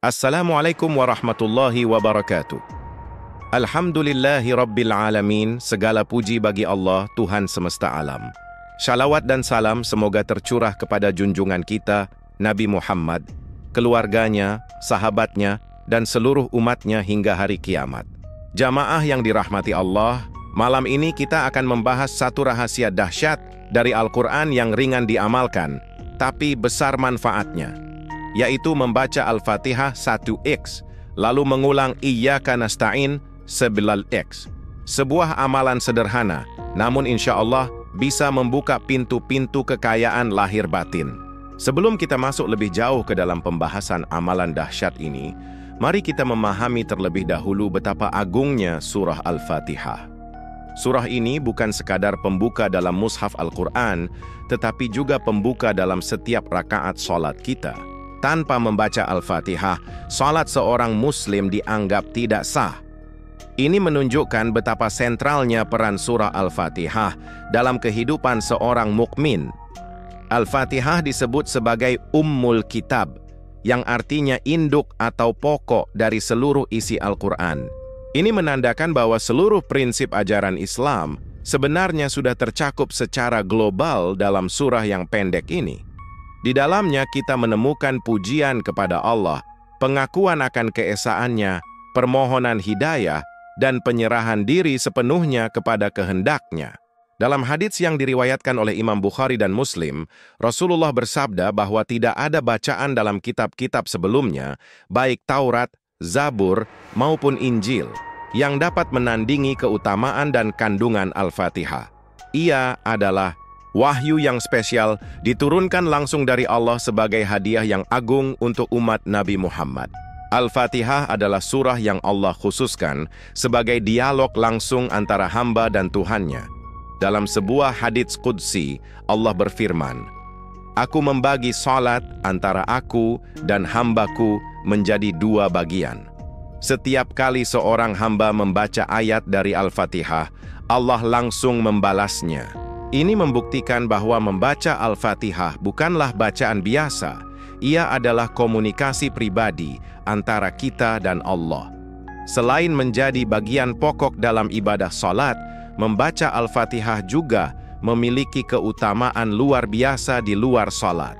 Assalamualaikum warahmatullahi wabarakatuh. Alhamdulillahi rabbil alamin, segala puji bagi Allah, Tuhan semesta alam. Shalawat dan salam semoga tercurah kepada junjungan kita, Nabi Muhammad, keluarganya, sahabatnya, dan seluruh umatnya hingga hari kiamat. Jamaah yang dirahmati Allah, malam ini kita akan membahas satu rahasia dahsyat dari Al-Quran yang ringan diamalkan, tapi besar manfaatnya, yaitu membaca Al-Fatihah 1x, lalu mengulang Iyyaka nasta'in 11x. Sebuah amalan sederhana, namun insya Allah bisa membuka pintu-pintu kekayaan lahir batin. Sebelum kita masuk lebih jauh ke dalam pembahasan amalan dahsyat ini, mari kita memahami terlebih dahulu betapa agungnya surah Al-Fatihah. Surah ini bukan sekadar pembuka dalam mushaf Al-Quran, tetapi juga pembuka dalam setiap rakaat sholat kita. Tanpa membaca Al-Fatihah, salat seorang Muslim dianggap tidak sah. Ini menunjukkan betapa sentralnya peran surah Al-Fatihah dalam kehidupan seorang mukmin. Al-Fatihah disebut sebagai Ummul Kitab, yang artinya induk atau pokok dari seluruh isi Al-Quran. Ini menandakan bahwa seluruh prinsip ajaran Islam sebenarnya sudah tercakup secara global dalam surah yang pendek ini. Di dalamnya kita menemukan pujian kepada Allah, pengakuan akan keesaannya, permohonan hidayah, dan penyerahan diri sepenuhnya kepada kehendak-Nya. Dalam hadits yang diriwayatkan oleh Imam Bukhari dan Muslim, Rasulullah bersabda bahwa tidak ada bacaan dalam kitab-kitab sebelumnya, baik Taurat, Zabur, maupun Injil, yang dapat menandingi keutamaan dan kandungan Al-Fatihah. Ia adalah wahyu yang spesial, diturunkan langsung dari Allah sebagai hadiah yang agung untuk umat Nabi Muhammad. Al-Fatihah adalah surah yang Allah khususkan sebagai dialog langsung antara hamba dan Tuhannya. Dalam sebuah hadits qudsi, Allah berfirman, "Aku membagi salat antara aku dan hambaku menjadi dua bagian. Setiap kali seorang hamba membaca ayat dari Al-Fatihah, Allah langsung membalasnya." Ini membuktikan bahwa membaca Al-Fatihah bukanlah bacaan biasa. Ia adalah komunikasi pribadi antara kita dan Allah. Selain menjadi bagian pokok dalam ibadah salat, membaca Al-Fatihah juga memiliki keutamaan luar biasa di luar salat.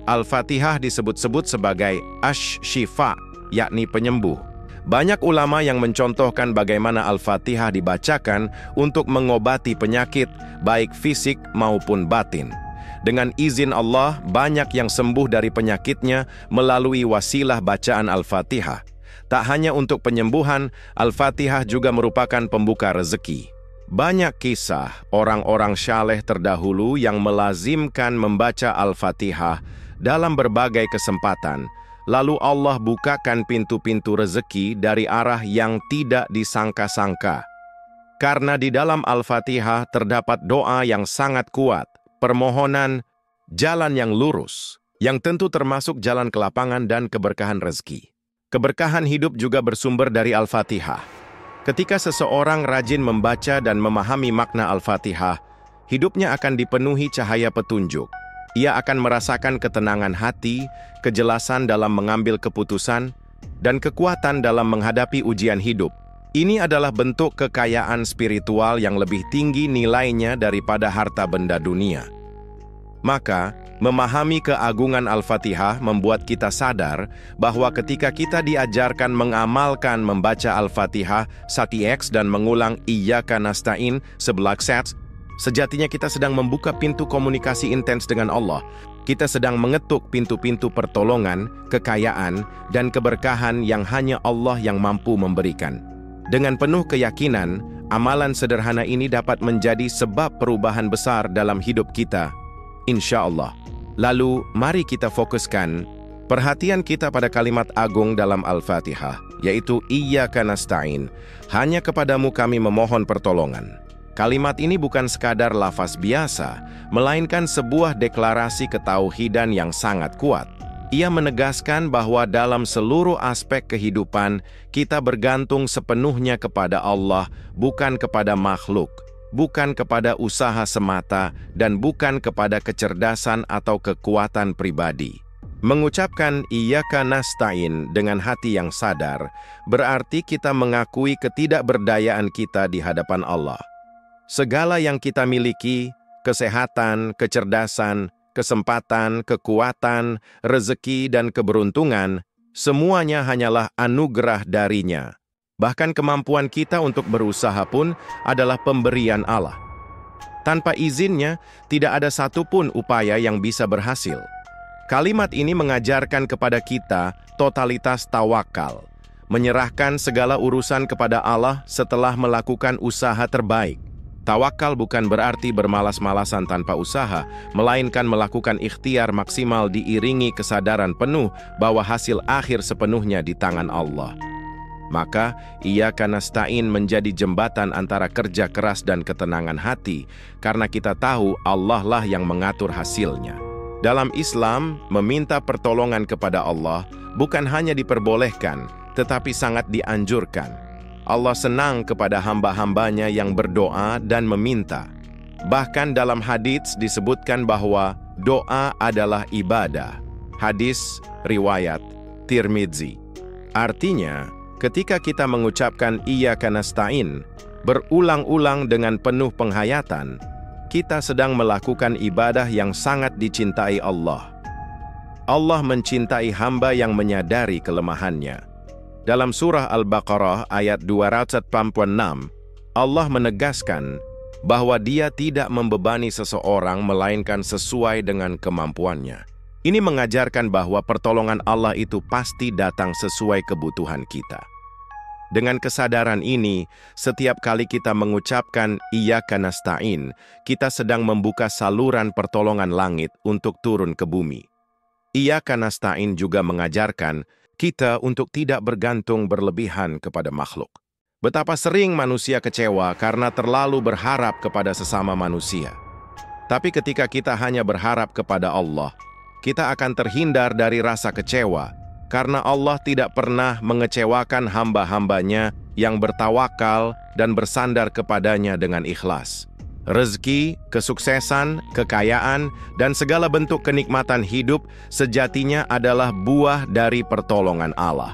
Al-Fatihah disebut-sebut sebagai Asy-Syifa, yakni penyembuh. Banyak ulama yang mencontohkan bagaimana Al-Fatihah dibacakan untuk mengobati penyakit, baik fisik maupun batin. Dengan izin Allah, banyak yang sembuh dari penyakitnya melalui wasilah bacaan Al-Fatihah. Tak hanya untuk penyembuhan, Al-Fatihah juga merupakan pembuka rezeki. Banyak kisah orang-orang saleh terdahulu yang melazimkan membaca Al-Fatihah dalam berbagai kesempatan, lalu Allah bukakan pintu-pintu rezeki dari arah yang tidak disangka-sangka. Karena di dalam Al-Fatihah terdapat doa yang sangat kuat, permohonan, jalan yang lurus, yang tentu termasuk jalan kelapangan dan keberkahan rezeki. Keberkahan hidup juga bersumber dari Al-Fatihah. Ketika seseorang rajin membaca dan memahami makna Al-Fatihah, hidupnya akan dipenuhi cahaya petunjuk. Ia akan merasakan ketenangan hati, kejelasan dalam mengambil keputusan, dan kekuatan dalam menghadapi ujian hidup. Ini adalah bentuk kekayaan spiritual yang lebih tinggi nilainya daripada harta benda dunia. Maka, memahami keagungan Al-Fatihah membuat kita sadar bahwa ketika kita diajarkan mengamalkan membaca Al-Fatihah 1x dan mengulang Iyyaka nasta'in 11x, sejatinya kita sedang membuka pintu komunikasi intens dengan Allah. Kita sedang mengetuk pintu-pintu pertolongan, kekayaan, dan keberkahan yang hanya Allah yang mampu memberikan. Dengan penuh keyakinan, amalan sederhana ini dapat menjadi sebab perubahan besar dalam hidup kita, insya Allah. Lalu, mari kita fokuskan perhatian kita pada kalimat agung dalam Al-Fatihah, yaitu Iyyaka nasta'in, hanya kepadamu kami memohon pertolongan. Kalimat ini bukan sekadar lafaz biasa, melainkan sebuah deklarasi ketauhidan yang sangat kuat. Ia menegaskan bahwa dalam seluruh aspek kehidupan, kita bergantung sepenuhnya kepada Allah, bukan kepada makhluk, bukan kepada usaha semata, dan bukan kepada kecerdasan atau kekuatan pribadi. Mengucapkan iyyaka nasta'in dengan hati yang sadar berarti kita mengakui ketidakberdayaan kita di hadapan Allah. Segala yang kita miliki, kesehatan, kecerdasan, kesempatan, kekuatan, rezeki, dan keberuntungan, semuanya hanyalah anugerah darinya. Bahkan kemampuan kita untuk berusaha pun adalah pemberian Allah. Tanpa izinnya, tidak ada satupun upaya yang bisa berhasil. Kalimat ini mengajarkan kepada kita totalitas tawakal, menyerahkan segala urusan kepada Allah setelah melakukan usaha terbaik. Tawakal bukan berarti bermalas-malasan tanpa usaha, melainkan melakukan ikhtiar maksimal diiringi kesadaran penuh bahwa hasil akhir sepenuhnya di tangan Allah. Maka, iyyaka nasta'in menjadi jembatan antara kerja keras dan ketenangan hati, karena kita tahu Allah lah yang mengatur hasilnya. Dalam Islam, meminta pertolongan kepada Allah bukan hanya diperbolehkan, tetapi sangat dianjurkan. Allah senang kepada hamba-hambanya yang berdoa dan meminta. Bahkan dalam hadits disebutkan bahwa doa adalah ibadah. Hadis riwayat Tirmidzi. Artinya, ketika kita mengucapkan iyyaka nasta'in berulang-ulang dengan penuh penghayatan, kita sedang melakukan ibadah yang sangat dicintai Allah. Allah mencintai hamba yang menyadari kelemahannya. Dalam surah Al-Baqarah ayat 286, Allah menegaskan bahwa Dia tidak membebani seseorang melainkan sesuai dengan kemampuannya. Ini mengajarkan bahwa pertolongan Allah itu pasti datang sesuai kebutuhan kita. Dengan kesadaran ini, setiap kali kita mengucapkan iyyaka nasta'in, kita sedang membuka saluran pertolongan langit untuk turun ke bumi. Iyyaka nasta'in juga mengajarkan kita untuk tidak bergantung berlebihan kepada makhluk. Betapa sering manusia kecewa karena terlalu berharap kepada sesama manusia. Tapi ketika kita hanya berharap kepada Allah, kita akan terhindar dari rasa kecewa, karena Allah tidak pernah mengecewakan hamba-hambanya yang bertawakal dan bersandar kepadanya dengan ikhlas. Rezeki, kesuksesan, kekayaan, dan segala bentuk kenikmatan hidup sejatinya adalah buah dari pertolongan Allah.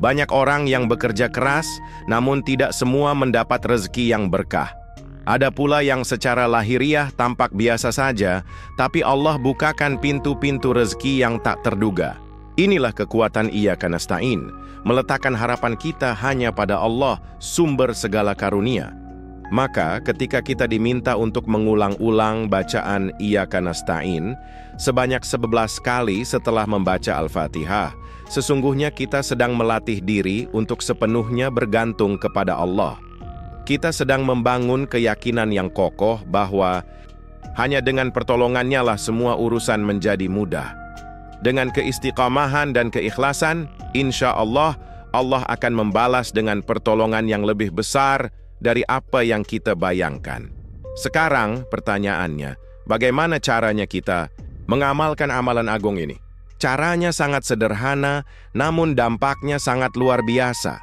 Banyak orang yang bekerja keras, namun tidak semua mendapat rezeki yang berkah. Ada pula yang secara lahiriah tampak biasa saja, tapi Allah bukakan pintu-pintu rezeki yang tak terduga. Inilah kekuatan iyyaka nasta'in, meletakkan harapan kita hanya pada Allah, sumber segala karunia. Maka ketika kita diminta untuk mengulang-ulang bacaan iyyaka nasta'in sebanyak 11 kali setelah membaca Al-Fatihah, sesungguhnya kita sedang melatih diri untuk sepenuhnya bergantung kepada Allah. Kita sedang membangun keyakinan yang kokoh bahwa hanya dengan pertolongannya lah semua urusan menjadi mudah. Dengan keistiqamahan dan keikhlasan, insya Allah, Allah akan membalas dengan pertolongan yang lebih besar dari apa yang kita bayangkan. Sekarang, pertanyaannya, bagaimana caranya kita mengamalkan amalan agung ini? Caranya sangat sederhana, namun dampaknya sangat luar biasa.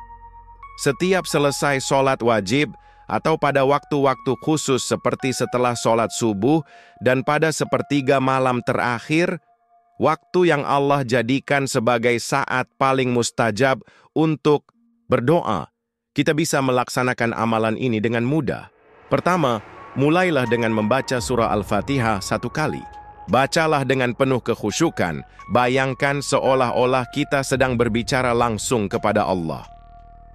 Setiap selesai sholat wajib, atau pada waktu-waktu khusus seperti setelah sholat subuh dan pada sepertiga malam terakhir, waktu yang Allah jadikan sebagai saat paling mustajab untuk berdoa, kita bisa melaksanakan amalan ini dengan mudah. Pertama, mulailah dengan membaca surah Al-Fatihah 1 kali. Bacalah dengan penuh kekhusyukan, bayangkan seolah-olah kita sedang berbicara langsung kepada Allah.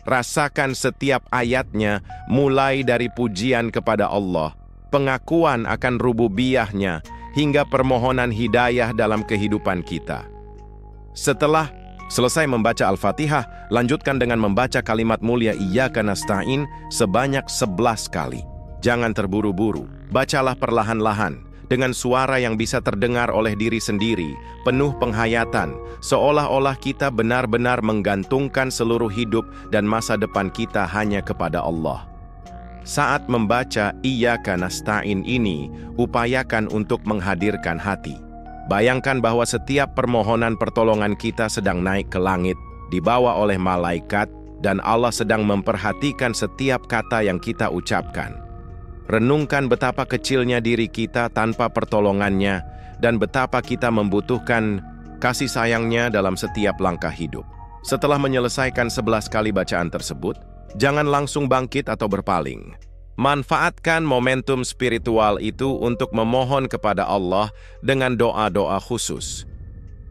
Rasakan setiap ayatnya, mulai dari pujian kepada Allah, pengakuan akan rububiyahnya, hingga permohonan hidayah dalam kehidupan kita. Setelah selesai membaca Al-Fatihah, lanjutkan dengan membaca kalimat mulia iyyaka nasta'in sebanyak 11 kali. Jangan terburu-buru, bacalah perlahan-lahan, dengan suara yang bisa terdengar oleh diri sendiri, penuh penghayatan, seolah-olah kita benar-benar menggantungkan seluruh hidup dan masa depan kita hanya kepada Allah. Saat membaca iyyaka nasta'in ini, upayakan untuk menghadirkan hati. Bayangkan bahwa setiap permohonan pertolongan kita sedang naik ke langit, dibawa oleh malaikat, dan Allah sedang memperhatikan setiap kata yang kita ucapkan. Renungkan betapa kecilnya diri kita tanpa pertolongannya, dan betapa kita membutuhkan kasih sayangnya dalam setiap langkah hidup. Setelah menyelesaikan 11 kali bacaan tersebut, jangan langsung bangkit atau berpaling. Manfaatkan momentum spiritual itu untuk memohon kepada Allah dengan doa-doa khusus.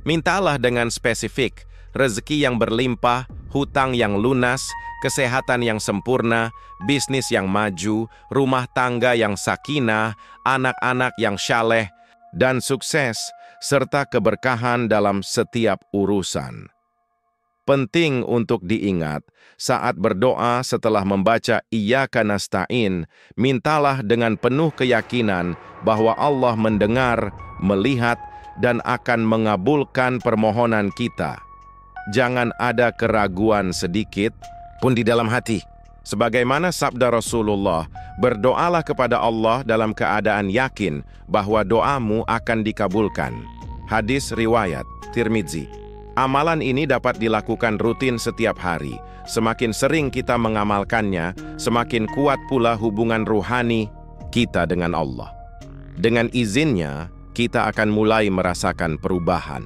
Mintalah dengan spesifik, rezeki yang berlimpah, hutang yang lunas, kesehatan yang sempurna, bisnis yang maju, rumah tangga yang sakinah, anak-anak yang syaleh, dan sukses, serta keberkahan dalam setiap urusan. Penting untuk diingat, saat berdoa setelah membaca Iyyaka Nasta'in, mintalah dengan penuh keyakinan bahwa Allah mendengar, melihat, dan akan mengabulkan permohonan kita. Jangan ada keraguan sedikit pun di dalam hati. Sebagaimana sabda Rasulullah, berdoalah kepada Allah dalam keadaan yakin bahwa doamu akan dikabulkan. Hadis riwayat Tirmidzi. Amalan ini dapat dilakukan rutin setiap hari. Semakin sering kita mengamalkannya, semakin kuat pula hubungan ruhani kita dengan Allah. Dengan izinnya, kita akan mulai merasakan perubahan.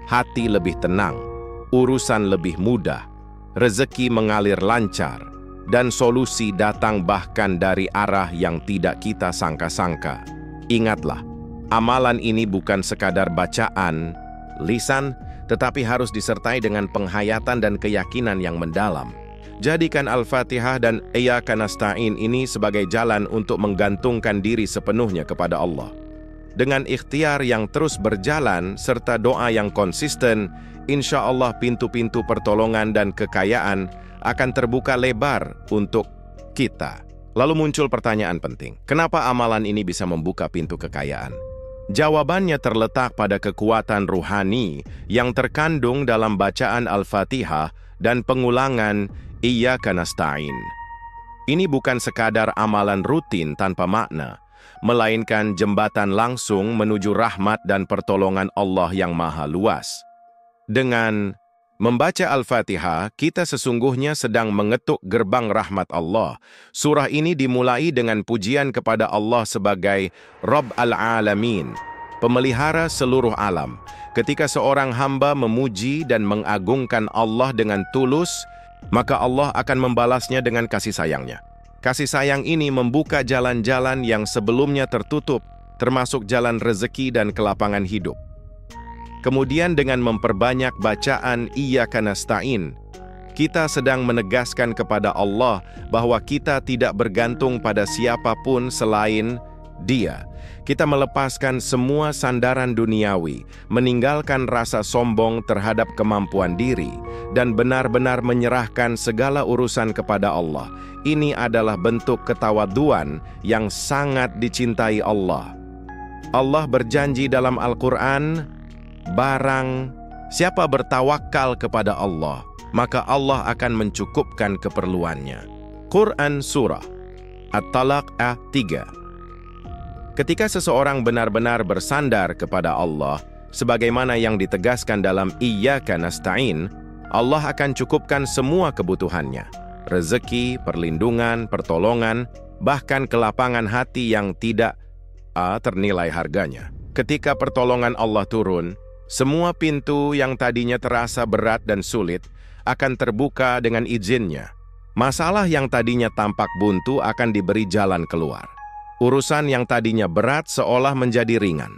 Hati lebih tenang, urusan lebih mudah, rezeki mengalir lancar, dan solusi datang bahkan dari arah yang tidak kita sangka-sangka. Ingatlah, amalan ini bukan sekadar bacaan lisan, tetapi harus disertai dengan penghayatan dan keyakinan yang mendalam. Jadikan Al-Fatihah dan Iyyaka Nasta'in ini sebagai jalan untuk menggantungkan diri sepenuhnya kepada Allah. Dengan ikhtiar yang terus berjalan serta doa yang konsisten, insya Allah pintu-pintu pertolongan dan kekayaan akan terbuka lebar untuk kita. Lalu muncul pertanyaan penting, kenapa amalan ini bisa membuka pintu kekayaan? Jawabannya terletak pada kekuatan ruhani yang terkandung dalam bacaan Al-Fatihah dan pengulangan Iyyaka Nasta'in. Ini bukan sekadar amalan rutin tanpa makna, melainkan jembatan langsung menuju rahmat dan pertolongan Allah yang maha luas. Dengan membaca Al-Fatihah, kita sesungguhnya sedang mengetuk gerbang rahmat Allah. Surah ini dimulai dengan pujian kepada Allah sebagai Rabb al-Alamin, pemelihara seluruh alam. Ketika seorang hamba memuji dan mengagungkan Allah dengan tulus, maka Allah akan membalasnya dengan kasih sayangnya. Kasih sayang ini membuka jalan-jalan yang sebelumnya tertutup, termasuk jalan rezeki dan kelapangan hidup. Kemudian dengan memperbanyak bacaan Iyyaka Nasta'in, kita sedang menegaskan kepada Allah bahwa kita tidak bergantung pada siapapun selain Dia. Kita melepaskan semua sandaran duniawi, meninggalkan rasa sombong terhadap kemampuan diri, dan benar-benar menyerahkan segala urusan kepada Allah. Ini adalah bentuk ketawaduan yang sangat dicintai Allah. Allah berjanji dalam Al-Quran, barang siapa bertawakal kepada Allah, maka Allah akan mencukupkan keperluannya. Quran Surah At-Talaq ayat 3. Ketika seseorang benar-benar bersandar kepada Allah, sebagaimana yang ditegaskan dalam Iyyaka Nasta'in, Allah akan cukupkan semua kebutuhannya. Rezeki, perlindungan, pertolongan, bahkan kelapangan hati yang tidak ternilai harganya. Ketika pertolongan Allah turun, semua pintu yang tadinya terasa berat dan sulit akan terbuka dengan izinnya. Masalah yang tadinya tampak buntu akan diberi jalan keluar. Urusan yang tadinya berat seolah menjadi ringan.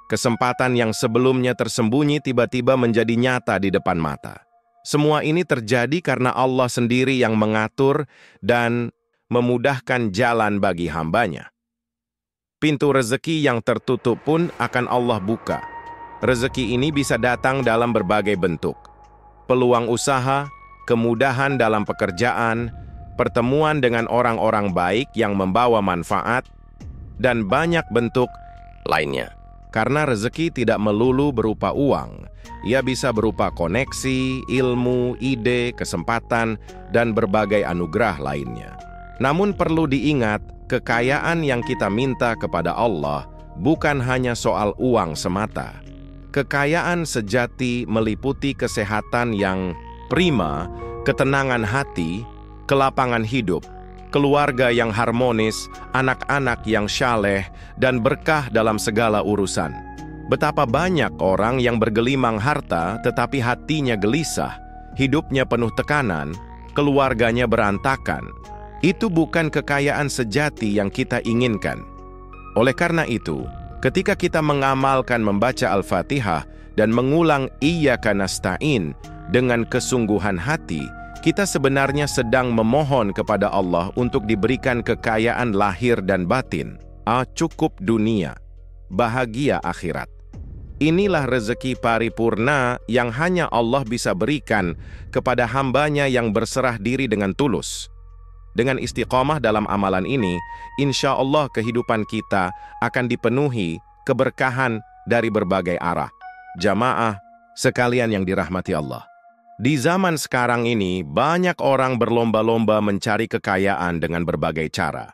Kesempatan yang sebelumnya tersembunyi tiba-tiba menjadi nyata di depan mata. Semua ini terjadi karena Allah sendiri yang mengatur dan memudahkan jalan bagi hambanya. Pintu rezeki yang tertutup pun akan Allah buka. Rezeki ini bisa datang dalam berbagai bentuk. Peluang usaha, kemudahan dalam pekerjaan, pertemuan dengan orang-orang baik yang membawa manfaat, dan banyak bentuk lainnya. Karena rezeki tidak melulu berupa uang, ia bisa berupa koneksi, ilmu, ide, kesempatan, dan berbagai anugerah lainnya. Namun perlu diingat, kekayaan yang kita minta kepada Allah bukan hanya soal uang semata. Kekayaan sejati meliputi kesehatan yang prima, ketenangan hati, kelapangan hidup, keluarga yang harmonis, anak-anak yang syaleh, dan berkah dalam segala urusan. Betapa banyak orang yang bergelimang harta tetapi hatinya gelisah, hidupnya penuh tekanan, keluarganya berantakan. Itu bukan kekayaan sejati yang kita inginkan. Oleh karena itu, ketika kita mengamalkan membaca Al-Fatihah dan mengulang Iyyaka nasta'in dengan kesungguhan hati, kita sebenarnya sedang memohon kepada Allah untuk diberikan kekayaan lahir dan batin, cukup dunia, bahagia akhirat. Inilah rezeki paripurna yang hanya Allah bisa berikan kepada hambanya yang berserah diri dengan tulus. Dengan istiqomah dalam amalan ini, insya Allah kehidupan kita akan dipenuhi keberkahan dari berbagai arah. Jamaah sekalian yang dirahmati Allah. Di zaman sekarang ini, banyak orang berlomba-lomba mencari kekayaan dengan berbagai cara.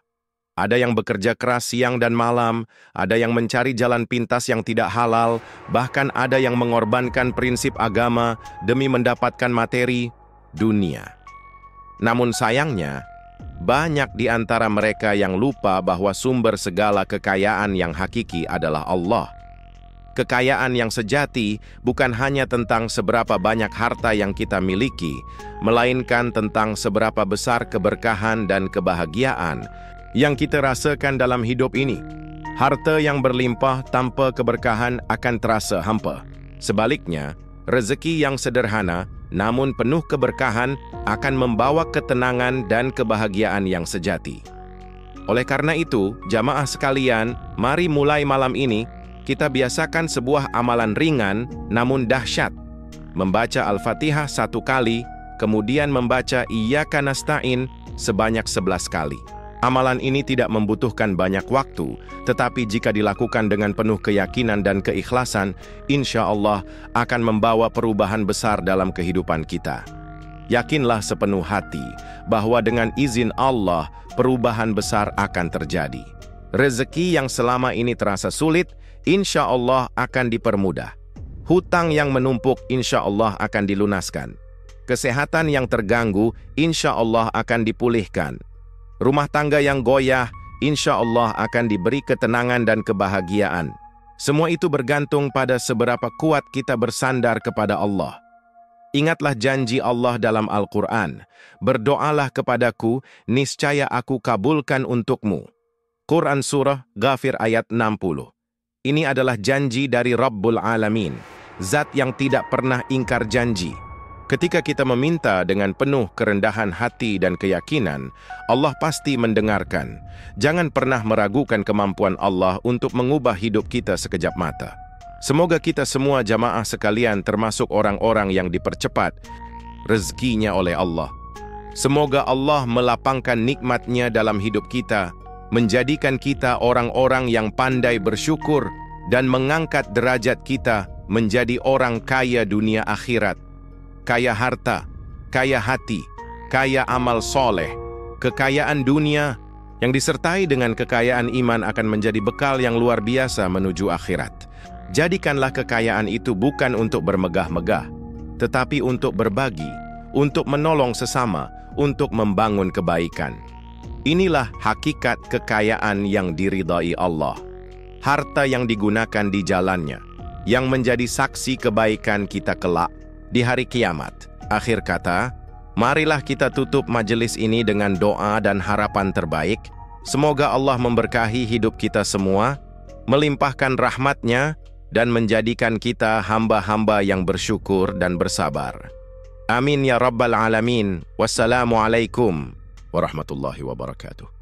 Ada yang bekerja keras siang dan malam, ada yang mencari jalan pintas yang tidak halal, bahkan ada yang mengorbankan prinsip agama demi mendapatkan materi dunia. Namun sayangnya, banyak di antara mereka yang lupa bahwa sumber segala kekayaan yang hakiki adalah Allah. Kekayaan yang sejati bukan hanya tentang seberapa banyak harta yang kita miliki, melainkan tentang seberapa besar keberkahan dan kebahagiaan yang kita rasakan dalam hidup ini. Harta yang berlimpah tanpa keberkahan akan terasa hampa. Sebaliknya, rezeki yang sederhana namun penuh keberkahan akan membawa ketenangan dan kebahagiaan yang sejati. Oleh karena itu, jamaah sekalian, mari mulai malam ini kita biasakan sebuah amalan ringan namun dahsyat. Membaca Al-Fatihah 1 kali, kemudian membaca Iyyaka nasta'in sebanyak 11 kali. Amalan ini tidak membutuhkan banyak waktu, tetapi jika dilakukan dengan penuh keyakinan dan keikhlasan, insya Allah akan membawa perubahan besar dalam kehidupan kita. Yakinlah sepenuh hati bahwa dengan izin Allah, perubahan besar akan terjadi. Rezeki yang selama ini terasa sulit, insya Allah akan dipermudah. Hutang yang menumpuk, insya Allah akan dilunaskan. Kesehatan yang terganggu, insya Allah akan dipulihkan. Rumah tangga yang goyah, insya Allah akan diberi ketenangan dan kebahagiaan. Semua itu bergantung pada seberapa kuat kita bersandar kepada Allah. Ingatlah janji Allah dalam Al-Quran, berdoalah kepadaku, niscaya aku kabulkan untukmu. Quran Surah Ghafir ayat 60. Ini adalah janji dari Rabbul Alamin, zat yang tidak pernah ingkar janji. Ketika kita meminta dengan penuh kerendahan hati dan keyakinan, Allah pasti mendengarkan. Jangan pernah meragukan kemampuan Allah untuk mengubah hidup kita sekejap mata. Semoga kita semua jamaah sekalian termasuk orang-orang yang dipercepat rezekinya oleh Allah. Semoga Allah melapangkan nikmat-Nya dalam hidup kita, menjadikan kita orang-orang yang pandai bersyukur dan mengangkat derajat kita menjadi orang kaya dunia akhirat. Kaya harta, kaya hati, kaya amal soleh. Kekayaan dunia yang disertai dengan kekayaan iman akan menjadi bekal yang luar biasa menuju akhirat. Jadikanlah kekayaan itu bukan untuk bermegah-megah, tetapi untuk berbagi, untuk menolong sesama, untuk membangun kebaikan. Inilah hakikat kekayaan yang diridai Allah. Harta yang digunakan di jalannya, yang menjadi saksi kebaikan kita kelak di hari kiamat. Akhir kata, marilah kita tutup majelis ini dengan doa dan harapan terbaik. Semoga Allah memberkahi hidup kita semua, melimpahkan rahmat-Nya, dan menjadikan kita hamba-hamba yang bersyukur dan bersabar. Amin ya Rabbal Alamin. Wassalamualaikum warahmatullahi wabarakatuh.